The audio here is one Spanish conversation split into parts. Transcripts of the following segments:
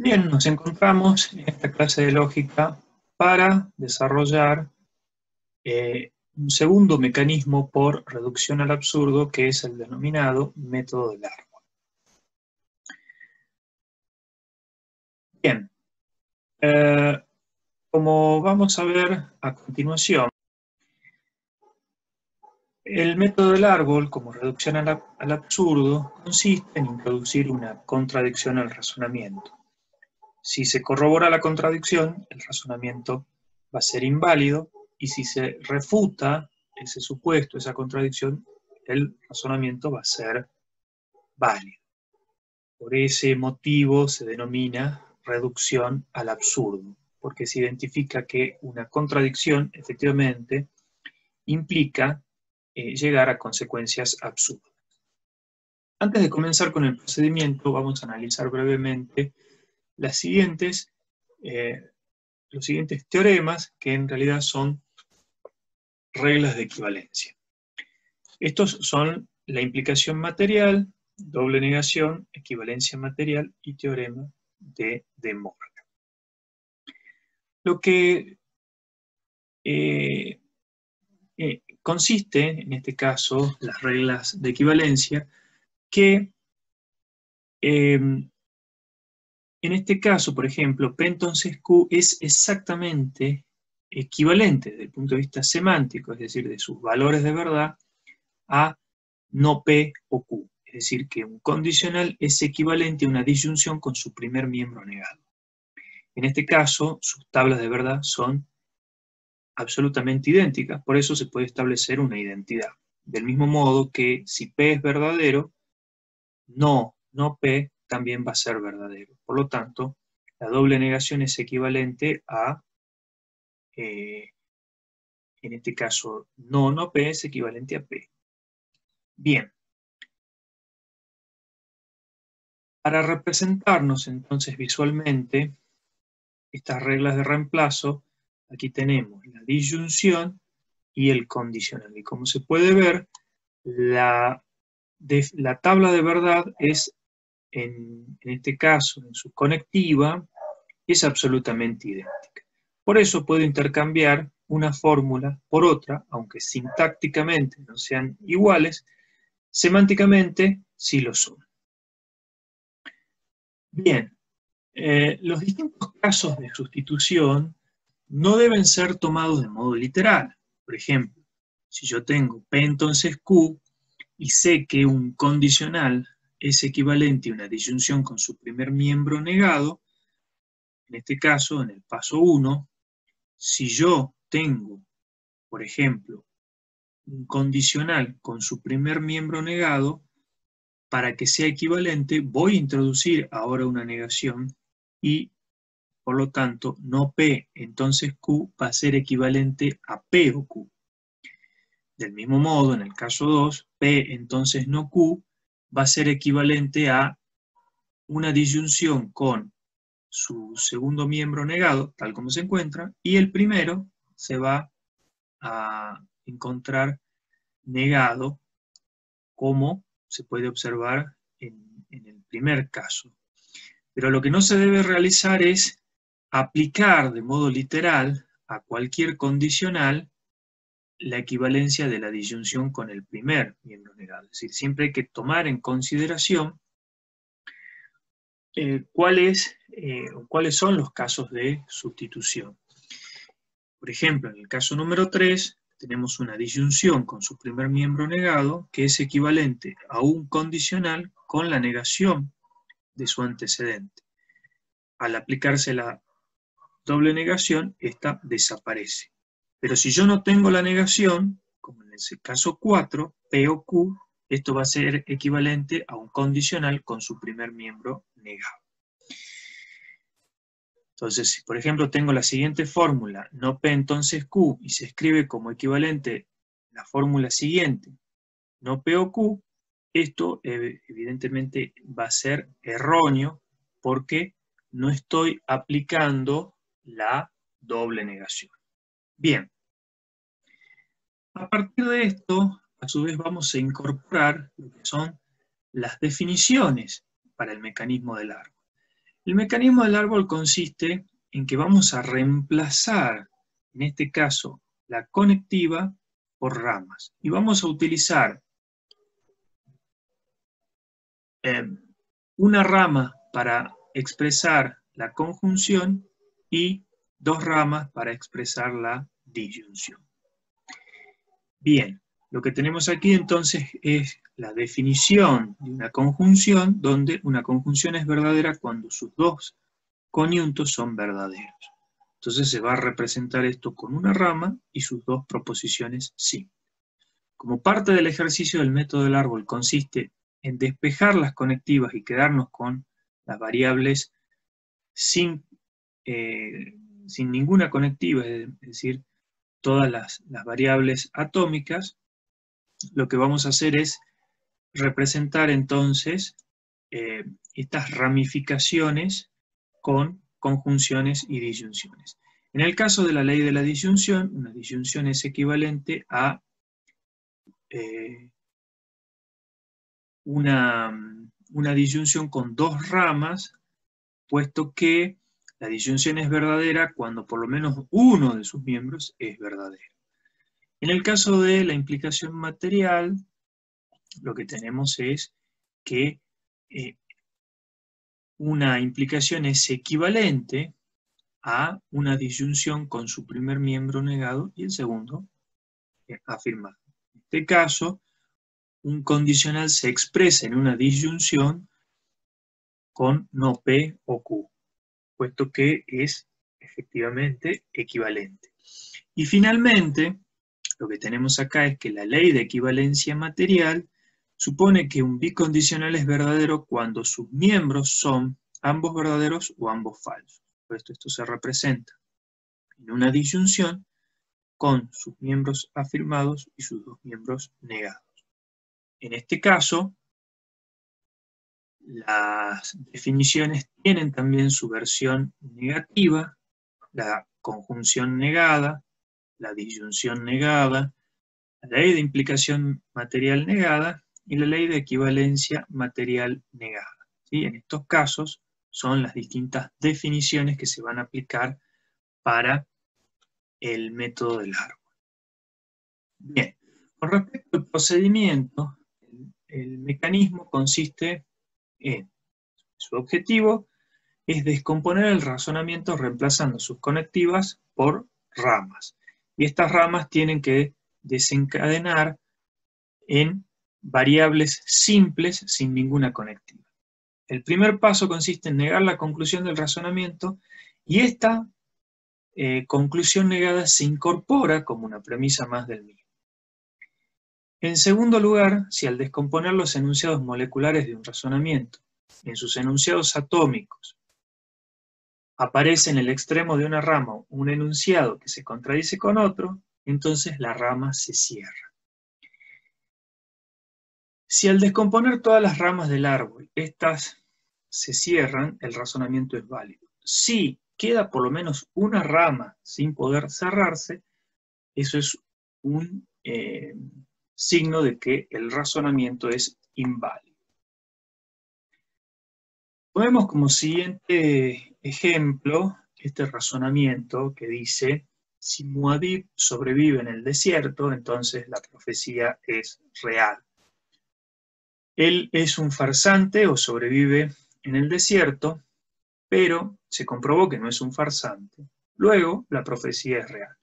Bien, nos encontramos en esta clase de lógica para desarrollar un segundo mecanismo por reducción al absurdo, que es el denominado método del árbol. Bien, como vamos a ver a continuación, el método del árbol, como reducción al absurdo, consiste en introducir una contradicción al razonamiento. Si se corrobora la contradicción, el razonamiento va a ser inválido, y si se refuta ese supuesto, esa contradicción, el razonamiento va a ser válido. Por ese motivo se denomina reducción al absurdo, porque se identifica que una contradicción efectivamente implica llegar a consecuencias absurdas. Antes de comenzar con el procedimiento, vamos a analizar brevemente los siguientes teoremas, que en realidad son reglas de equivalencia. Estos son la implicación material, doble negación, equivalencia material y teorema de De Morgan. Lo que consiste, en este caso, las reglas de equivalencia, que en este caso, por ejemplo, P entonces Q es exactamente equivalente desde el punto de vista semántico, es decir, de sus valores de verdad, a no P o Q. Es decir, que un condicional es equivalente a una disyunción con su primer miembro negado. En este caso, sus tablas de verdad son absolutamente idénticas, por eso se puede establecer una identidad. Del mismo modo que si P es verdadero, no P también va a ser verdadero. Por lo tanto, la doble negación es equivalente a, en este caso, no P es equivalente a P. Bien. Para representarnos entonces visualmente estas reglas de reemplazo, aquí tenemos la disyunción y el condicional. Y como se puede ver, la tabla de verdad es, en este caso, en su conectiva, es absolutamente idéntica. Por eso puedo intercambiar una fórmula por otra, aunque sintácticamente no sean iguales, semánticamente sí lo son. Bien, los distintos casos de sustitución no deben ser tomados de modo literal. Por ejemplo, si yo tengo P entonces Q y sé que un condicional es equivalente a una disyunción con su primer miembro negado, en este caso, en el paso 1, si yo tengo, por ejemplo, un condicional con su primer miembro negado, para que sea equivalente voy a introducir ahora una negación y por lo tanto, no P, entonces Q va a ser equivalente a P o Q. Del mismo modo, en el caso 2, P, entonces no Q, va a ser equivalente a una disyunción con su segundo miembro negado, tal como se encuentra, y el primero se va a encontrar negado, como se puede observar en el primer caso. Pero lo que no se debe realizar es aplicar de modo literal a cualquier condicional la equivalencia de la disyunción con el primer miembro negado. Es decir, siempre hay que tomar en consideración cuáles son los casos de sustitución. Por ejemplo, en el caso número 3, tenemos una disyunción con su primer miembro negado que es equivalente a un condicional con la negación de su antecedente. Al aplicarse la doble negación, esta desaparece. Pero si yo no tengo la negación, como en ese caso 4, P o Q, esto va a ser equivalente a un condicional con su primer miembro negado. Entonces, si por ejemplo tengo la siguiente fórmula, no P entonces Q, y se escribe como equivalente la fórmula siguiente, no P o Q, esto evidentemente va a ser erróneo porque no estoy aplicando la doble negación. Bien, a partir de esto, a su vez vamos a incorporar lo que son las definiciones para el mecanismo del árbol. El mecanismo del árbol consiste en que vamos a reemplazar, en este caso, la conectiva por ramas. Y vamos a utilizar una rama para expresar la conjunción y dos ramas para expresar la disyunción. Bien, lo que tenemos aquí entonces es la definición de una conjunción, donde una conjunción es verdadera cuando sus dos coniuntos son verdaderos. Entonces se va a representar esto con una rama y sus dos proposiciones simples. Como parte del ejercicio del método del árbol consiste en despejar las conectivas y quedarnos con las variables sin ninguna conectiva, es decir, todas las variables atómicas, lo que vamos a hacer es representar entonces estas ramificaciones con conjunciones y disyunciones. En el caso de la ley de la disyunción, una disyunción es equivalente a una disyunción con dos ramas, puesto que la disyunción es verdadera cuando por lo menos uno de sus miembros es verdadero. En el caso de la implicación material, lo que tenemos es que una implicación es equivalente a una disyunción con su primer miembro negado y el segundo afirmado. En este caso, un condicional se expresa en una disyunción con no P o Q, puesto que es efectivamente equivalente. Y finalmente, lo que tenemos acá es que la ley de equivalencia material supone que un bicondicional es verdadero cuando sus miembros son ambos verdaderos o ambos falsos. Por esto se representa en una disyunción con sus miembros afirmados y sus dos miembros negados. En este caso, las definiciones tienen también su versión negativa, la conjunción negada, la disyunción negada, la ley de implicación material negada y la ley de equivalencia material negada. ¿Sí? En estos casos son las distintas definiciones que se van a aplicar para el método del árbol. Bien, con respecto al procedimiento, el mecanismo consiste en, su objetivo es descomponer el razonamiento reemplazando sus conectivas por ramas. Y estas ramas tienen que desencadenar en variables simples sin ninguna conectiva. El primer paso consiste en negar la conclusión del razonamiento y esta conclusión negada se incorpora como una premisa más del mismo. En segundo lugar, si al descomponer los enunciados moleculares de un razonamiento en sus enunciados atómicos aparece en el extremo de una rama un enunciado que se contradice con otro, entonces la rama se cierra. Si al descomponer todas las ramas del árbol, estas se cierran, el razonamiento es válido. Si queda por lo menos una rama sin poder cerrarse, eso es un signo de que el razonamiento es inválido. Ponemos como siguiente ejemplo este razonamiento que dice: si Muad'Dib sobrevive en el desierto, entonces la profecía es real. Él es un farsante o sobrevive en el desierto, pero se comprobó que no es un farsante. Luego, la profecía es real.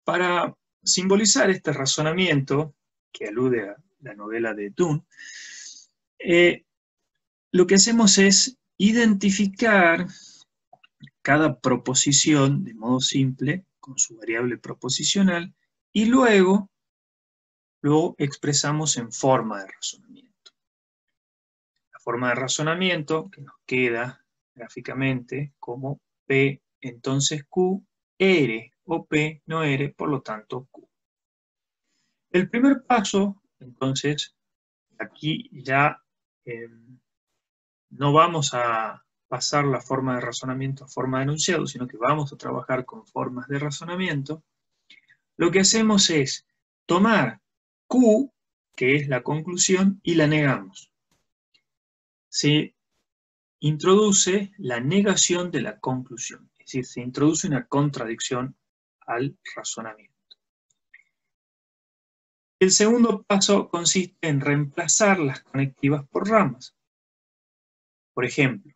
Para simbolizar este razonamiento, que alude a la novela de Dune, lo que hacemos es identificar cada proposición de modo simple con su variable proposicional y luego lo expresamos en forma de razonamiento. La forma de razonamiento que nos queda gráficamente como P entonces Q, R o P no R, por lo tanto Q. El primer paso, entonces, aquí ya no vamos a pasar la forma de razonamiento a forma de enunciado, sino que vamos a trabajar con formas de razonamiento. Lo que hacemos es tomar Q, que es la conclusión, y la negamos. Si introduce la negación de la conclusión, es decir, se introduce una contradicción al razonamiento. El segundo paso consiste en reemplazar las conectivas por ramas. Por ejemplo,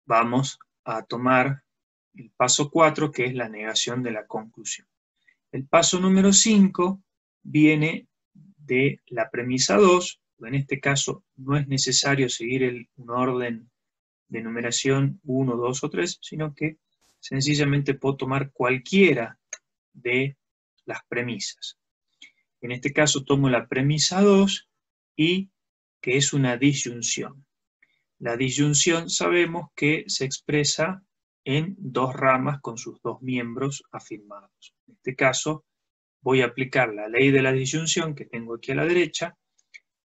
vamos a tomar el paso 4, que es la negación de la conclusión. El paso número 5 viene de la premisa 2, en este caso no es necesario seguir un orden de numeración 1, 2 o 3, sino que sencillamente puedo tomar cualquiera de las premisas. En este caso tomo la premisa 2 y que es una disyunción. La disyunción sabemos que se expresa en dos ramas con sus dos miembros afirmados. En este caso voy a aplicar la ley de la disyunción que tengo aquí a la derecha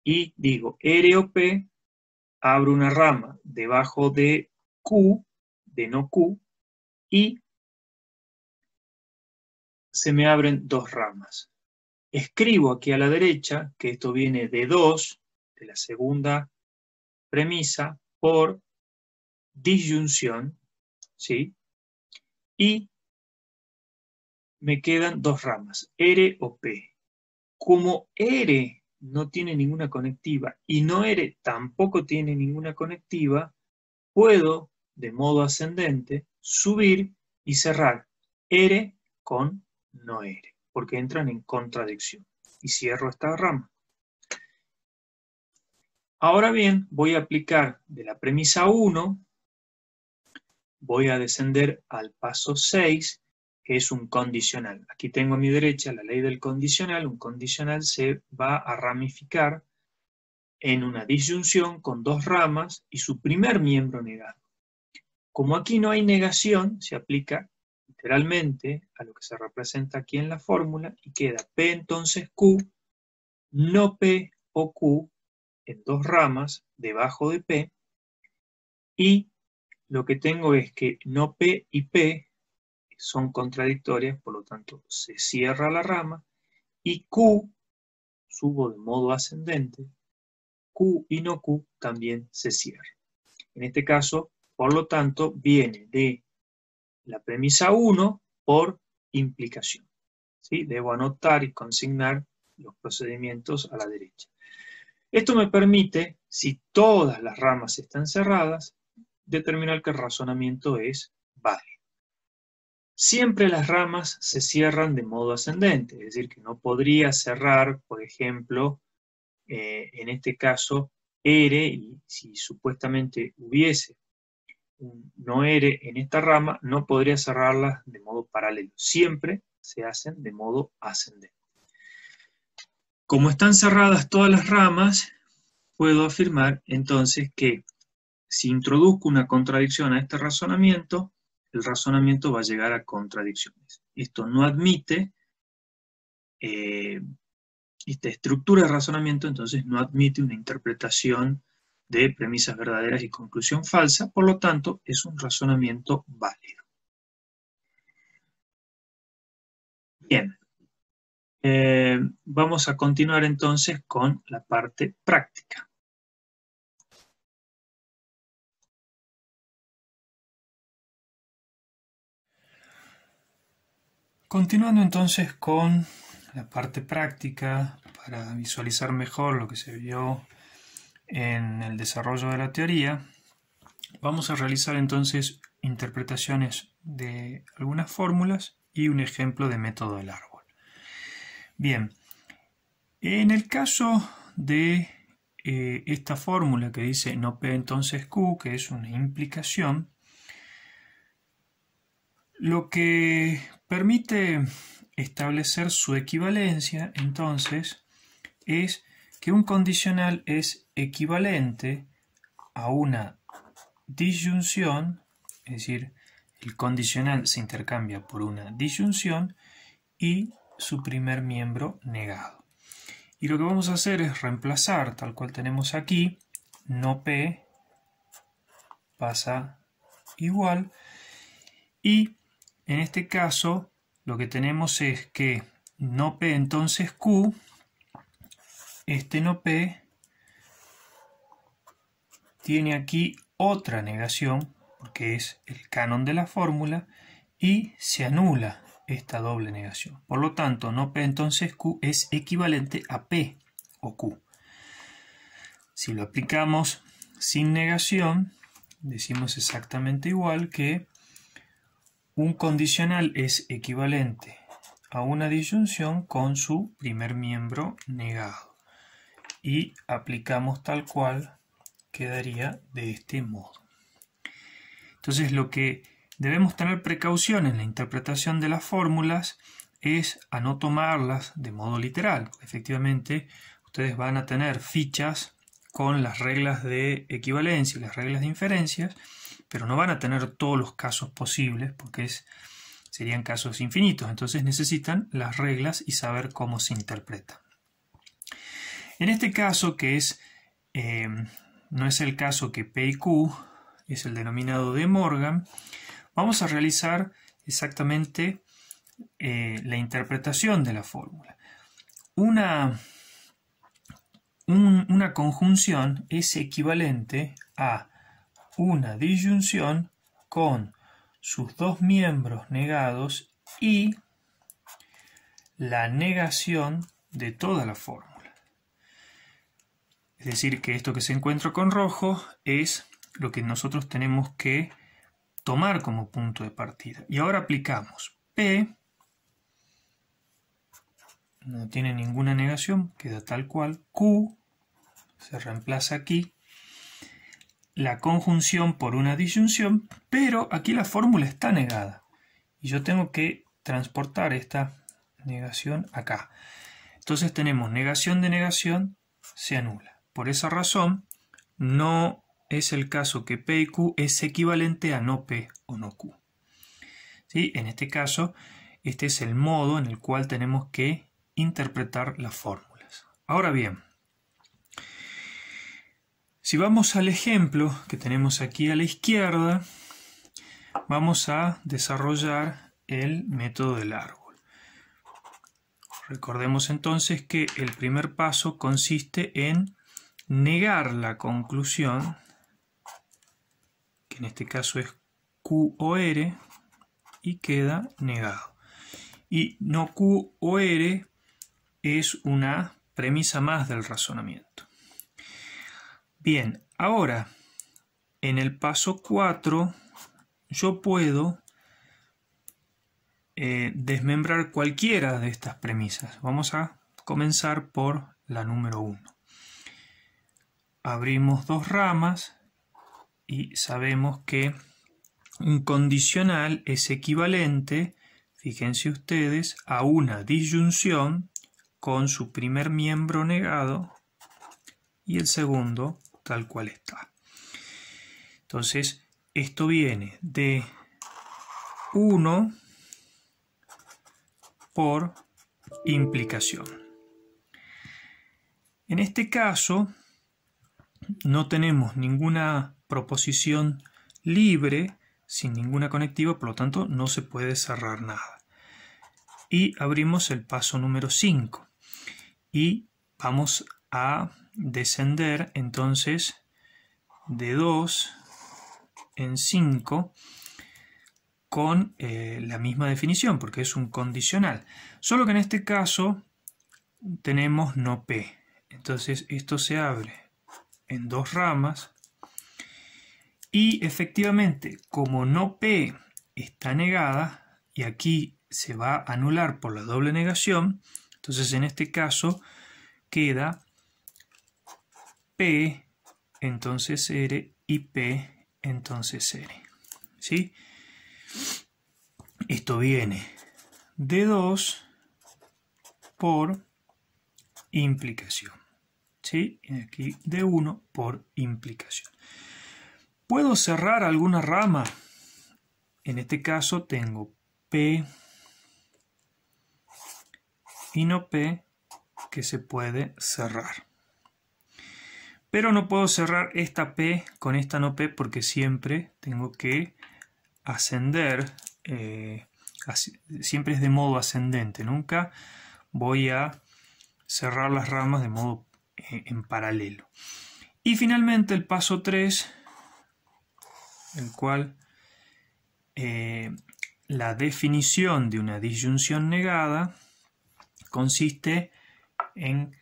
y digo R o P, abro una rama debajo de Q, de no Q, y se me abren dos ramas. Escribo aquí a la derecha que esto viene de 2, de la segunda premisa, por disyunción, ¿sí? Y me quedan dos ramas, R o P. Como R no tiene ninguna conectiva y no R tampoco tiene ninguna conectiva, puedo, de modo ascendente, subir y cerrar R con no R, porque entran en contradicción. Y cierro esta rama. Ahora bien, voy a aplicar de la premisa 1, voy a descender al paso 6, que es un condicional. Aquí tengo a mi derecha la ley del condicional. Un condicional se va a ramificar en una disyunción con dos ramas y su primer miembro negado. Como aquí no hay negación, se aplica literalmente a lo que se representa aquí en la fórmula y queda P entonces Q, no P o Q en dos ramas debajo de P, y lo que tengo es que no P y P son contradictorias, por lo tanto se cierra la rama, y Q, subo de modo ascendente, Q y no Q también se cierra. En este caso, por lo tanto, viene de la premisa 1 por implicación. ¿Sí? Debo anotar y consignar los procedimientos a la derecha. Esto me permite, si todas las ramas están cerradas, determinar que el razonamiento es válido. Siempre las ramas se cierran de modo ascendente, es decir, que no podría cerrar, por ejemplo, en este caso, R, y si supuestamente hubiese un no R en esta rama, no podría cerrarlas de modo paralelo. Siempre se hacen de modo ascendente. Como están cerradas todas las ramas, puedo afirmar entonces que si introduzco una contradicción a este razonamiento, el razonamiento va a llegar a contradicciones. Esto no admite, esta estructura de razonamiento entonces no admite una interpretación de premisas verdaderas y conclusión falsa, por lo tanto es un razonamiento válido. Bien, vamos a continuar entonces con la parte práctica. Continuando entonces con la parte práctica, para visualizar mejor lo que se vio en el desarrollo de la teoría, vamos a realizar entonces interpretaciones de algunas fórmulas y un ejemplo de método del árbol. Bien, en el caso de esta fórmula que dice no P entonces Q, que es una implicación, lo que permite establecer su equivalencia, entonces, es que un condicional es equivalente a una disyunción, es decir, el condicional se intercambia por una disyunción y su primer miembro negado. Y lo que vamos a hacer es reemplazar, tal cual tenemos aquí, no P pasa igual, y en este caso lo que tenemos es que no P entonces Q, este no P tiene aquí otra negación, porque es el canon de la fórmula, y se anula esta doble negación. Por lo tanto, no P entonces Q es equivalente a P o Q. Si lo aplicamos sin negación, decimos exactamente igual que un condicional es equivalente a una disyunción con su primer miembro negado. Y aplicamos tal cual, quedaría de este modo. Entonces lo que debemos tener precaución en la interpretación de las fórmulas es a no tomarlas de modo literal. Efectivamente, ustedes van a tener fichas con las reglas de equivalencia y las reglas de inferencias, pero no van a tener todos los casos posibles porque serían casos infinitos. Entonces necesitan las reglas y saber cómo se interpretan. En este caso, que no es el caso que P y Q, es el denominado de Morgan, vamos a realizar exactamente la interpretación de la fórmula. Una conjunción es equivalente a una disyunción con sus dos miembros negados y la negación de toda la fórmula. Es decir, que esto que se encuentra con rojo es lo que nosotros tenemos que tomar como punto de partida. Y ahora aplicamos P, no tiene ninguna negación, queda tal cual. Q, se reemplaza aquí. La conjunción por una disyunción, pero aquí la fórmula está negada. Y yo tengo que transportar esta negación acá. Entonces tenemos negación de negación, se anula. Por esa razón, no es el caso que P y Q es equivalente a no P o no Q. ¿Sí? En este caso, este es el modo en el cual tenemos que interpretar las fórmulas. Ahora bien, si vamos al ejemplo que tenemos aquí a la izquierda, vamos a desarrollar el método del árbol. Recordemos entonces que el primer paso consiste en negar la conclusión, que en este caso es Q o R, y queda negado. Y no Q o R es una premisa más del razonamiento. Bien, ahora en el paso 4 yo puedo desmembrar cualquiera de estas premisas. Vamos a comenzar por la número 1. Abrimos dos ramas y sabemos que un condicional es equivalente, fíjense ustedes, a una disyunción con su primer miembro negado y el segundo tal cual está. Entonces, esto viene de 1 por implicación. En este caso, no tenemos ninguna proposición libre, sin ninguna conectiva, por lo tanto no se puede cerrar nada. Y abrimos el paso número 5. Y vamos a descender entonces de 2 en 5 con la misma definición, porque es un condicional. Solo que en este caso tenemos no P. Entonces esto se abre en dos ramas y efectivamente como no P está negada y aquí se va a anular por la doble negación, entonces en este caso queda P entonces R y P entonces R. ¿Sí? Esto viene de 2 por implicación. ¿Sí? Y aquí de 1 por implicación. ¿Puedo cerrar alguna rama? En este caso tengo P y no P que se puede cerrar. Pero no puedo cerrar esta P con esta no P porque siempre tengo que ascender, siempre es de modo ascendente. Nunca voy a cerrar las ramas de modo en paralelo. Y finalmente el paso 3 el cual la definición de una disyunción negada consiste en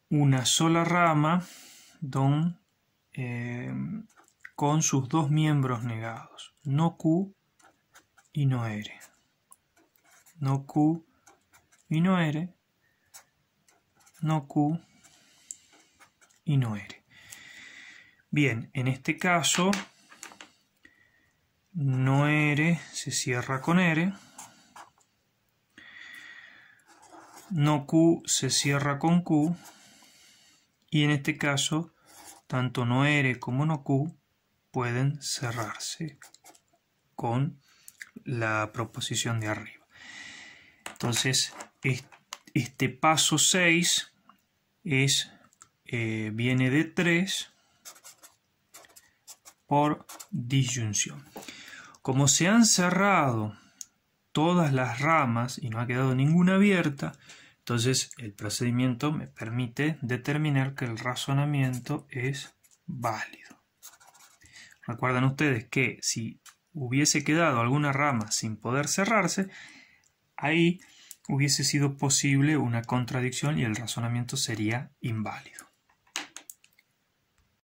una sola rama con sus dos miembros negados, no Q y no R. No Q y no R, no Q y no R. Bien, en este caso, no R se cierra con R, no Q se cierra con Q, y en este caso, tanto no R como no Q pueden cerrarse con la proposición de arriba. Entonces, este paso 6 viene de 3 por disyunción. Como se han cerrado todas las ramas y no ha quedado ninguna abierta, entonces el procedimiento me permite determinar que el razonamiento es válido. Recuerdan ustedes que si hubiese quedado alguna rama sin poder cerrarse, ahí hubiese sido posible una contradicción y el razonamiento sería inválido.